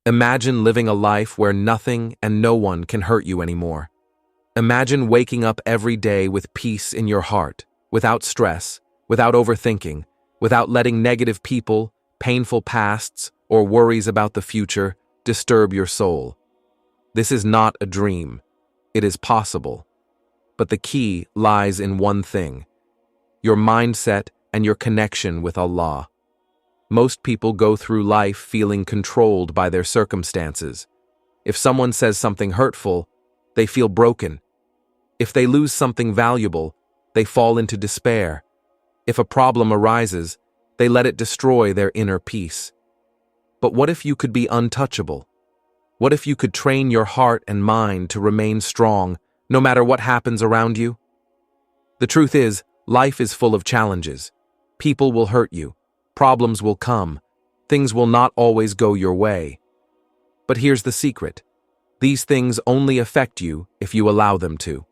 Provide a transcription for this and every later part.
Imagine living a life where nothing and no one can hurt you anymore. Imagine waking up every day with peace in your heart, without stress, without overthinking, without letting negative people, painful pasts, or worries about the future disturb your soul. This is not a dream. It is possible. But the key lies in one thing: your mindset and your connection with Allah. Most people go through life feeling controlled by their circumstances. If someone says something hurtful, they feel broken. If they lose something valuable, they fall into despair. If a problem arises, they let it destroy their inner peace. But what if you could be untouchable? What if you could train your heart and mind to remain strong, no matter what happens around you? The truth is, life is full of challenges. People will hurt you. Problems will come. Things will not always go your way. But here's the secret. These things only affect you if you allow them to.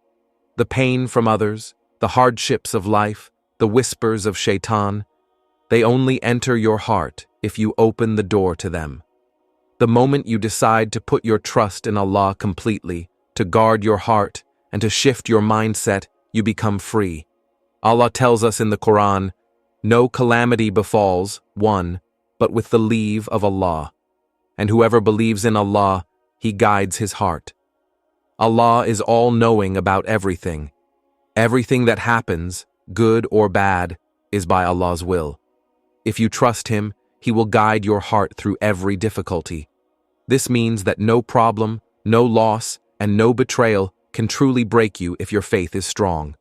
The pain from others, the hardships of life, the whispers of shaitan, they only enter your heart if you open the door to them. The moment you decide to put your trust in Allah completely, to guard your heart, and to shift your mindset, you become free. Allah tells us in the Quran, "No calamity befalls one, but with the leave of Allah. And whoever believes in Allah, He guides his heart." Allah is all-knowing about everything. Everything that happens, good or bad, is by Allah's will. If you trust Him, He will guide your heart through every difficulty. This means that no problem, no loss, and no betrayal can truly break you if your faith is strong.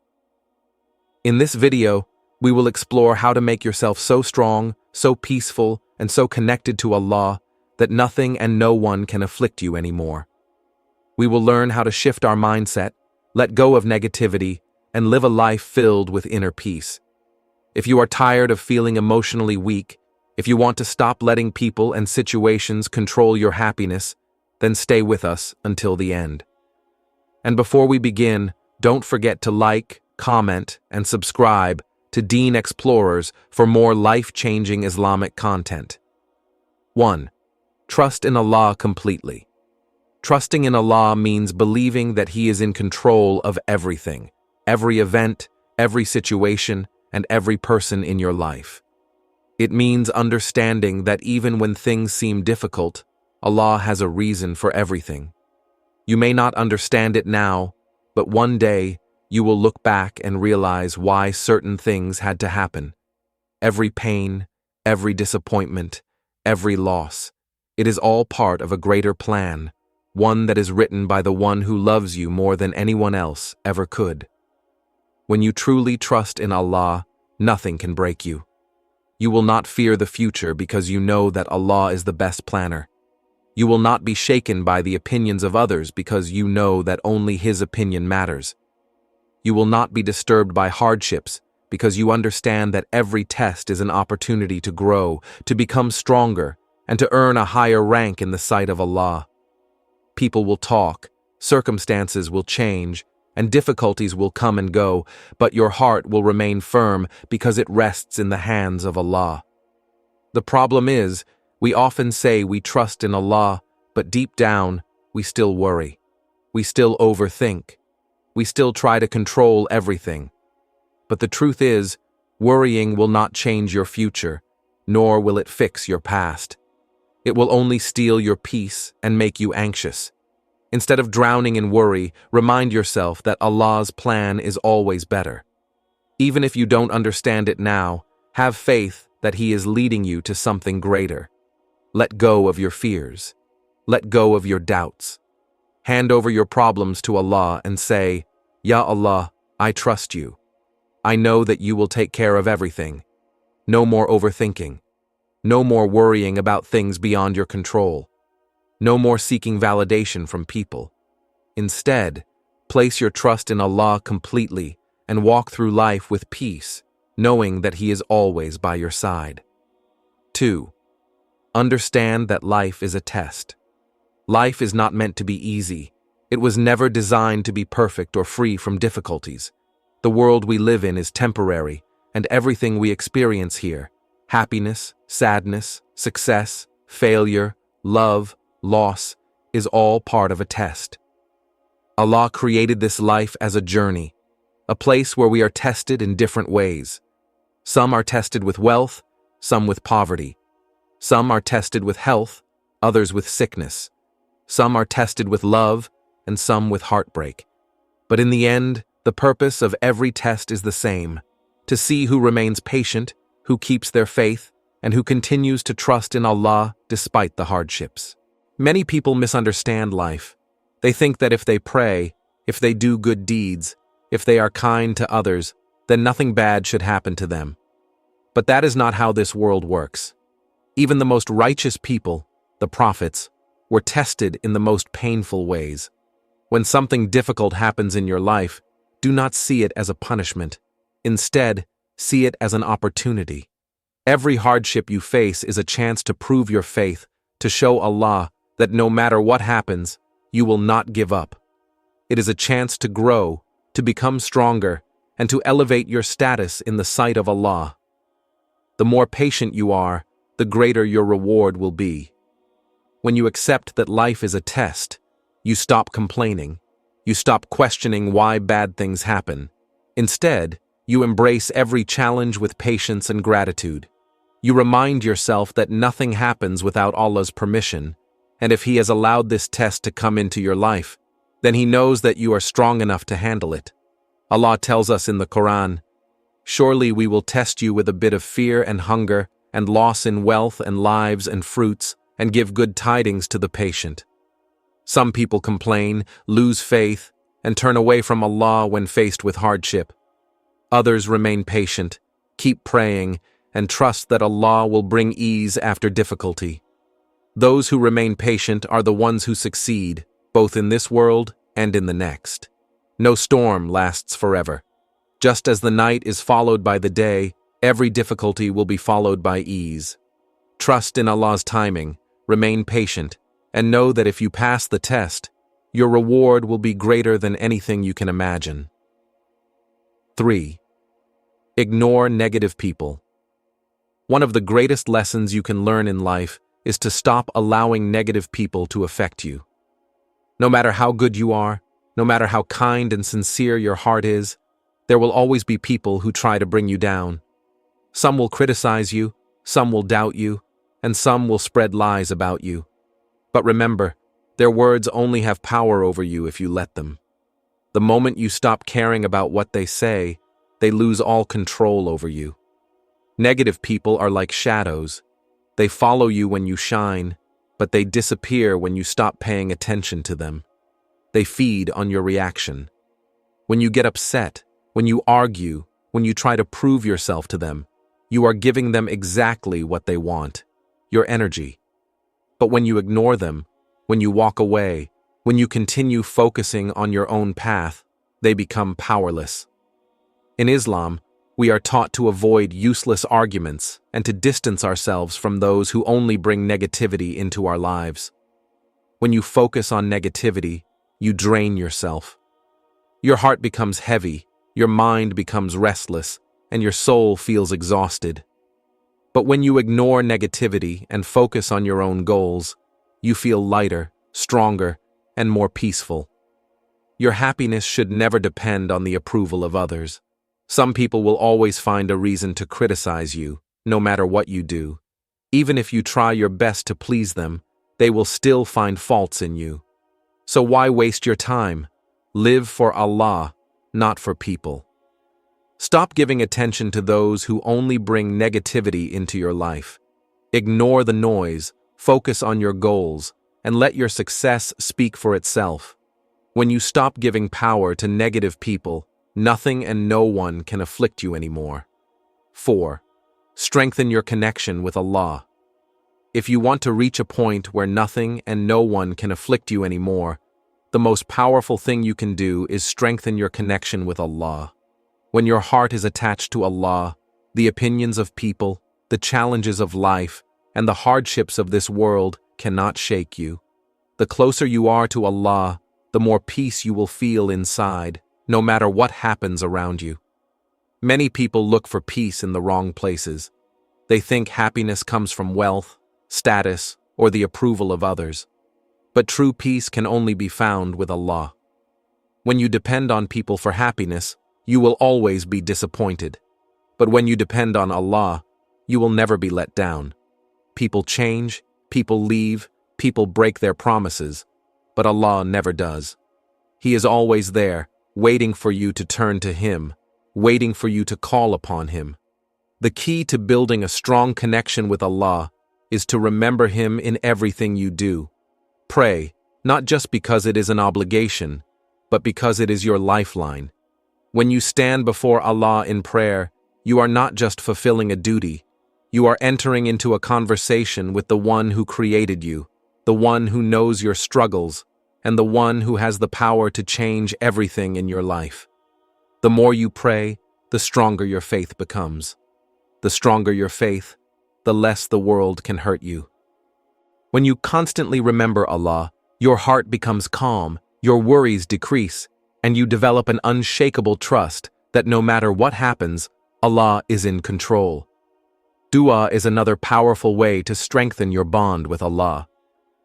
In this video, we will explore how to make yourself so strong, so peaceful, and so connected to Allah that nothing and no one can afflict you anymore. We will learn how to shift our mindset, let go of negativity, and live a life filled with inner peace. If you are tired of feeling emotionally weak, if you want to stop letting people and situations control your happiness, then stay with us until the end. And before we begin, don't forget to like, comment, and subscribe to Deen Explorers for more life-changing Islamic content. 1. Trust in Allah completely. Trusting in Allah means believing that He is in control of everything, every event, every situation, and every person in your life. It means understanding that even when things seem difficult, Allah has a reason for everything. You may not understand it now, but one day you will look back and realize why certain things had to happen. Every pain, every disappointment, every loss, it is all part of a greater plan, one that is written by the one who loves you more than anyone else ever could. When you truly trust in Allah, nothing can break you. You will not fear the future because you know that Allah is the best planner. You will not be shaken by the opinions of others because you know that only His opinion matters. You will not be disturbed by hardships because you understand that every test is an opportunity to grow, to become stronger, and to earn a higher rank in the sight of Allah. People will talk, circumstances will change, and difficulties will come and go, but your heart will remain firm because it rests in the hands of Allah. The problem is, we often say we trust in Allah, but deep down, we still worry. We still overthink. We still try to control everything. But the truth is, worrying will not change your future, nor will it fix your past. It will only steal your peace and make you anxious. Instead of drowning in worry, remind yourself that Allah's plan is always better. Even if you don't understand it now, have faith that He is leading you to something greater. Let go of your fears. Let go of your doubts. Hand over your problems to Allah and say, "Ya Allah, I trust you. I know that you will take care of everything." No more overthinking. No more worrying about things beyond your control. No more seeking validation from people. Instead, place your trust in Allah completely and walk through life with peace, knowing that He is always by your side. 2. Understand that life is a test. Life is not meant to be easy. It was never designed to be perfect or free from difficulties. The world we live in is temporary, and everything we experience here, happiness, sadness, success, failure, love, loss, is all part of a test. Allah created this life as a journey, a place where we are tested in different ways. Some are tested with wealth, some with poverty. Some are tested with health, others with sickness. Some are tested with love, and some with heartbreak. But in the end, the purpose of every test is the same: to see who remains patient, who keeps their faith, and who continues to trust in Allah despite the hardships. Many people misunderstand life. They think that if they pray, if they do good deeds, if they are kind to others, then nothing bad should happen to them. But that is not how this world works. Even the most righteous people, the prophets, were tested in the most painful ways. When something difficult happens in your life, do not see it as a punishment. Instead, see it as an opportunity. Every hardship you face is a chance to prove your faith, to show Allah that no matter what happens, you will not give up. It is a chance to grow, to become stronger, and to elevate your status in the sight of Allah. The more patient you are, the greater your reward will be. When you accept that life is a test, you stop complaining. You stop questioning why bad things happen. Instead, you embrace every challenge with patience and gratitude. You remind yourself that nothing happens without Allah's permission, and if He has allowed this test to come into your life, then He knows that you are strong enough to handle it. Allah tells us in the Quran, "Surely we will test you with a bit of fear and hunger, and loss in wealth and lives and fruits, and give good tidings to the patient." Some people complain, lose faith, and turn away from Allah when faced with hardship. Others remain patient, keep praying, and trust that Allah will bring ease after difficulty. Those who remain patient are the ones who succeed, both in this world and in the next. No storm lasts forever. Just as the night is followed by the day, every difficulty will be followed by ease. Trust in Allah's timing, remain patient, and know that if you pass the test, your reward will be greater than anything you can imagine. 3. Ignore negative people. One of the greatest lessons you can learn in life is to stop allowing negative people to affect you. No matter how good you are, no matter how kind and sincere your heart is, there will always be people who try to bring you down. Some will criticize you, some will doubt you, and some will spread lies about you. But remember, their words only have power over you if you let them. The moment you stop caring about what they say, they lose all control over you. Negative people are like shadows. They follow you when you shine, but they disappear when you stop paying attention to them. They feed on your reaction. When you get upset, when you argue, when you try to prove yourself to them, you are giving them exactly what they want, your energy. But when you ignore them, when you walk away, when you continue focusing on your own path, they become powerless. In Islam, we are taught to avoid useless arguments and to distance ourselves from those who only bring negativity into our lives. When you focus on negativity, you drain yourself. Your heart becomes heavy, your mind becomes restless, and your soul feels exhausted. But when you ignore negativity and focus on your own goals, you feel lighter, stronger, and more peaceful. Your happiness should never depend on the approval of others. Some people will always find a reason to criticize you, no matter what you do. Even if you try your best to please them, they will still find faults in you. So why waste your time? Live for Allah, not for people. Stop giving attention to those who only bring negativity into your life. Ignore the noise, focus on your goals, and let your success speak for itself. When you stop giving power to negative people, nothing and no one can afflict you anymore. 4. Strengthen your connection with Allah. If you want to reach a point where nothing and no one can afflict you anymore, the most powerful thing you can do is strengthen your connection with Allah. When your heart is attached to Allah, the opinions of people, the challenges of life, and the hardships of this world cannot shake you. The closer you are to Allah, the more peace you will feel inside, no matter what happens around you. Many people look for peace in the wrong places. They think happiness comes from wealth, status, or the approval of others. But true peace can only be found with Allah. When you depend on people for happiness, you will always be disappointed. But when you depend on Allah, you will never be let down. People change, people leave, people break their promises, but Allah never does. He is always there, waiting for you to turn to Him, waiting for you to call upon Him. The key to building a strong connection with Allah is to remember Him in everything you do. Pray, not just because it is an obligation, but because it is your lifeline. When you stand before Allah in prayer, you are not just fulfilling a duty, you are entering into a conversation with the one who created you, the one who knows your struggles, and the one who has the power to change everything in your life. The more you pray, the stronger your faith becomes. The stronger your faith, the less the world can hurt you. When you constantly remember Allah, your heart becomes calm, your worries decrease, and you develop an unshakable trust that no matter what happens, Allah is in control. Dua is another powerful way to strengthen your bond with Allah.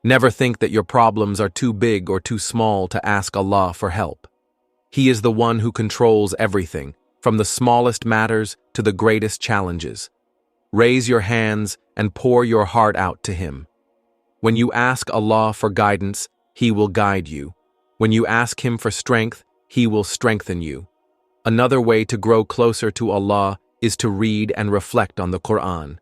Never think that your problems are too big or too small to ask Allah for help. He is the one who controls everything, from the smallest matters to the greatest challenges. Raise your hands and pour your heart out to Him. When you ask Allah for guidance, He will guide you. When you ask Him for strength, He will strengthen you. Another way to grow closer to Allah is to read and reflect on the Quran.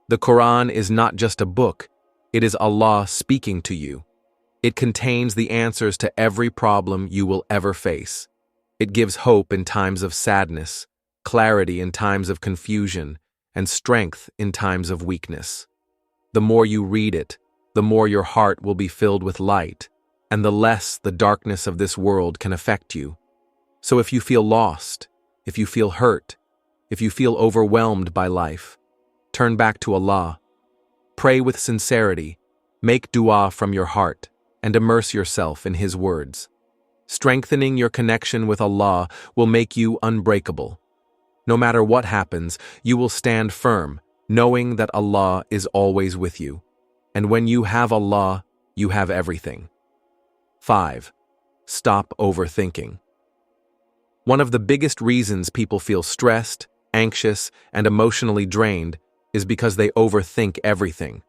The Quran is not just a book, it is Allah speaking to you. It contains the answers to every problem you will ever face. It gives hope in times of sadness, clarity in times of confusion, and strength in times of weakness. The more you read it, the more your heart will be filled with light, and the less the darkness of this world can affect you. So if you feel lost, if you feel hurt, if you feel overwhelmed by life, turn back to Allah. Pray with sincerity, make dua from your heart, and immerse yourself in His words. Strengthening your connection with Allah will make you unbreakable. No matter what happens, you will stand firm, knowing that Allah is always with you. And when you have Allah, you have everything. 5. Stop overthinking. One of the biggest reasons people feel stressed, anxious, and emotionally drained is because they overthink everything.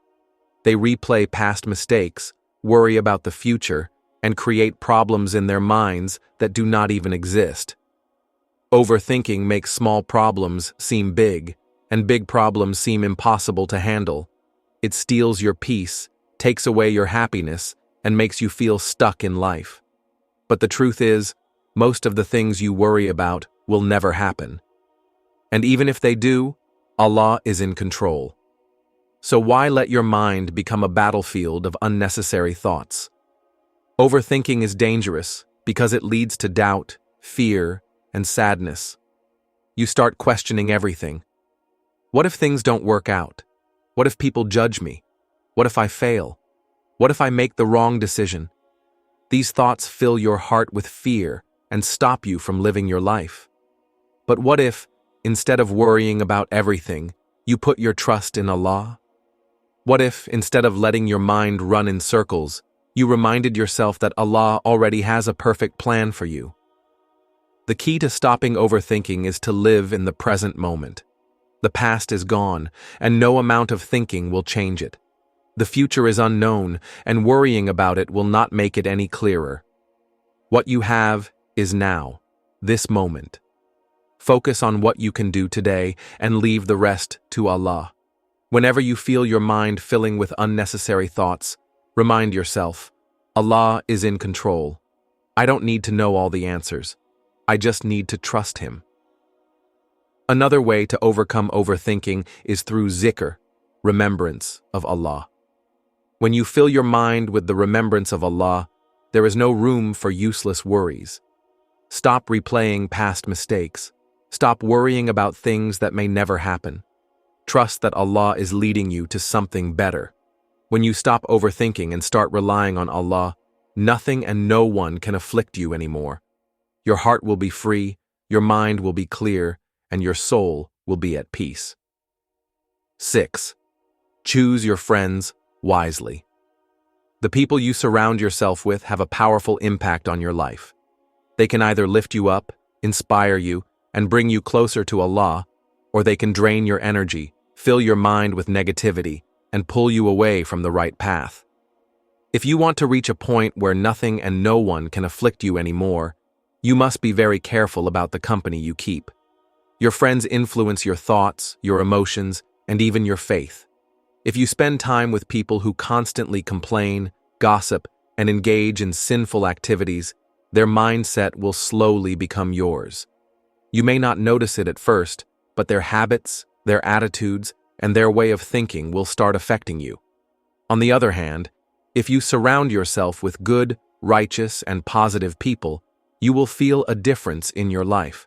They replay past mistakes, worry about the future, and create problems in their minds that do not even exist. Overthinking makes small problems seem big, and big problems seem impossible to handle. It steals your peace, takes away your happiness, and makes you feel stuck in life. But the truth is, most of the things you worry about will never happen. And even if they do, Allah is in control. So why let your mind become a battlefield of unnecessary thoughts? Overthinking is dangerous because it leads to doubt, fear, and sadness. You start questioning everything. What if things don't work out? What if people judge me? What if I fail? What if I make the wrong decision? These thoughts fill your heart with fear and stop you from living your life. But what if, instead of worrying about everything, you put your trust in Allah? What if, instead of letting your mind run in circles, you reminded yourself that Allah already has a perfect plan for you? The key to stopping overthinking is to live in the present moment. The past is gone, and no amount of thinking will change it. The future is unknown, and worrying about it will not make it any clearer. What you have is now, this moment. Focus on what you can do today and leave the rest to Allah. Whenever you feel your mind filling with unnecessary thoughts, remind yourself, Allah is in control. I don't need to know all the answers. I just need to trust Him. Another way to overcome overthinking is through zikr, remembrance of Allah. When you fill your mind with the remembrance of Allah, there is no room for useless worries. Stop replaying past mistakes. Stop worrying about things that may never happen. Trust that Allah is leading you to something better. When you stop overthinking and start relying on Allah, nothing and no one can afflict you anymore. Your heart will be free, your mind will be clear, and your soul will be at peace. 6. Choose your friends wisely. The people you surround yourself with have a powerful impact on your life. They can either lift you up, inspire you, and bring you closer to Allah, or they can drain your energy, fill your mind with negativity, and pull you away from the right path. If you want to reach a point where nothing and no one can afflict you anymore, you must be very careful about the company you keep. Your friends influence your thoughts, your emotions, and even your faith. If you spend time with people who constantly complain, gossip, and engage in sinful activities, their mindset will slowly become yours. You may not notice it at first, but their habits, their attitudes, and their way of thinking will start affecting you. On the other hand, if you surround yourself with good, righteous, and positive people, you will feel a difference in your life.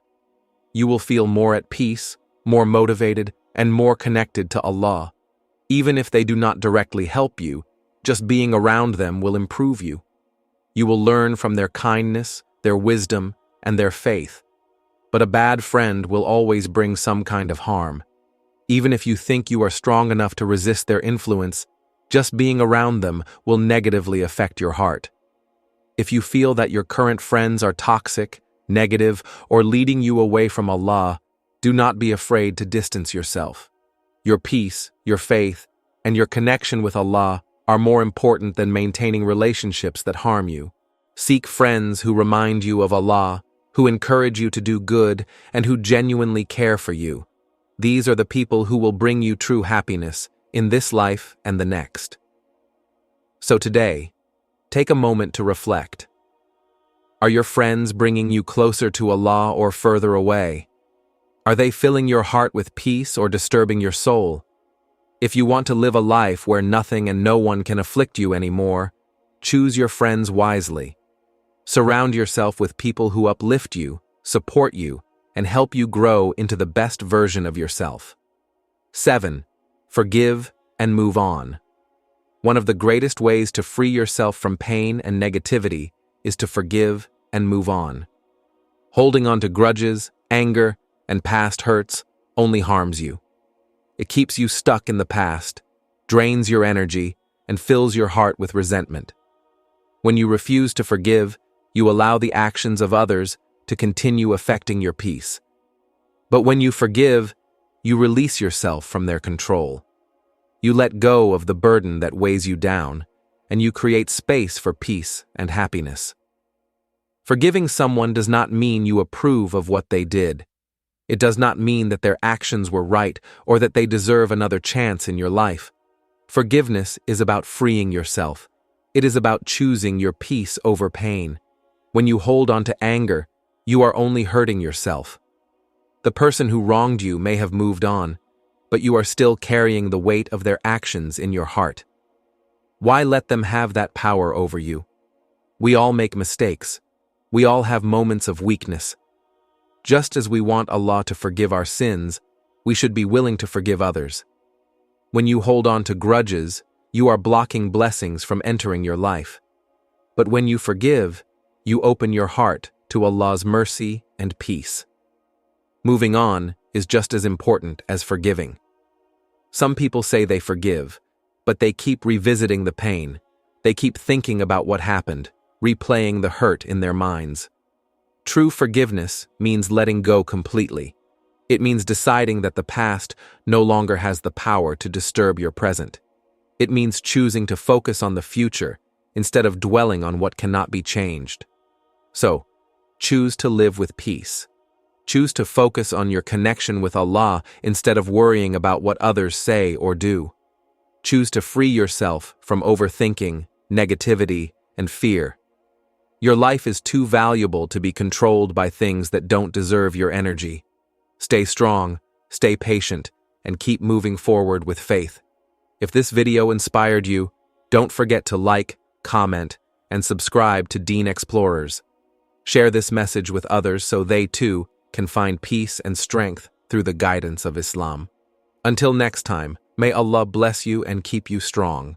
You will feel more at peace, more motivated, and more connected to Allah. Even if they do not directly help you, just being around them will improve you. You will learn from their kindness, their wisdom, and their faith. But a bad friend will always bring some kind of harm. Even if you think you are strong enough to resist their influence, just being around them will negatively affect your heart. If you feel that your current friends are toxic, negative, or leading you away from Allah, do not be afraid to distance yourself. Your peace, your faith, and your connection with Allah are more important than maintaining relationships that harm you. Seek friends who remind you of Allah, who encourage you to do good, and who genuinely care for you. These are the people who will bring you true happiness in this life and the next. So today, take a moment to reflect. Are your friends bringing you closer to Allah or further away? Are they filling your heart with peace or disturbing your soul? If you want to live a life where nothing and no one can afflict you anymore, choose your friends wisely. Surround yourself with people who uplift you, support you, and help you grow into the best version of yourself. 7. Forgive and move on. One of the greatest ways to free yourself from pain and negativity is to forgive and move on. Holding on to grudges, anger, and past hurts only harms you. It keeps you stuck in the past, drains your energy, and fills your heart with resentment. When you refuse to forgive, you allow the actions of others to continue affecting your peace. But when you forgive, you release yourself from their control. You let go of the burden that weighs you down, and you create space for peace and happiness. Forgiving someone does not mean you approve of what they did. It does not mean that their actions were right or that they deserve another chance in your life. Forgiveness is about freeing yourself. It is about choosing your peace over pain. When you hold on to anger, you are only hurting yourself. The person who wronged you may have moved on, but you are still carrying the weight of their actions in your heart. Why let them have that power over you? We all make mistakes. We all have moments of weakness. Just as we want Allah to forgive our sins, we should be willing to forgive others. When you hold on to grudges, you are blocking blessings from entering your life. But when you forgive, you open your heart to Allah's mercy and peace. Moving on is just as important as forgiving. Some people say they forgive, but they keep revisiting the pain. They keep thinking about what happened, replaying the hurt in their minds. True forgiveness means letting go completely. It means deciding that the past no longer has the power to disturb your present. It means choosing to focus on the future instead of dwelling on what cannot be changed. So, choose to live with peace. Choose to focus on your connection with Allah instead of worrying about what others say or do. Choose to free yourself from overthinking, negativity, and fear. Your life is too valuable to be controlled by things that don't deserve your energy. Stay strong, stay patient, and keep moving forward with faith. If this video inspired you, don't forget to like, comment, and subscribe to Deen Explorers. Share this message with others so they too can find peace and strength through the guidance of Islam. Until next time, may Allah bless you and keep you strong.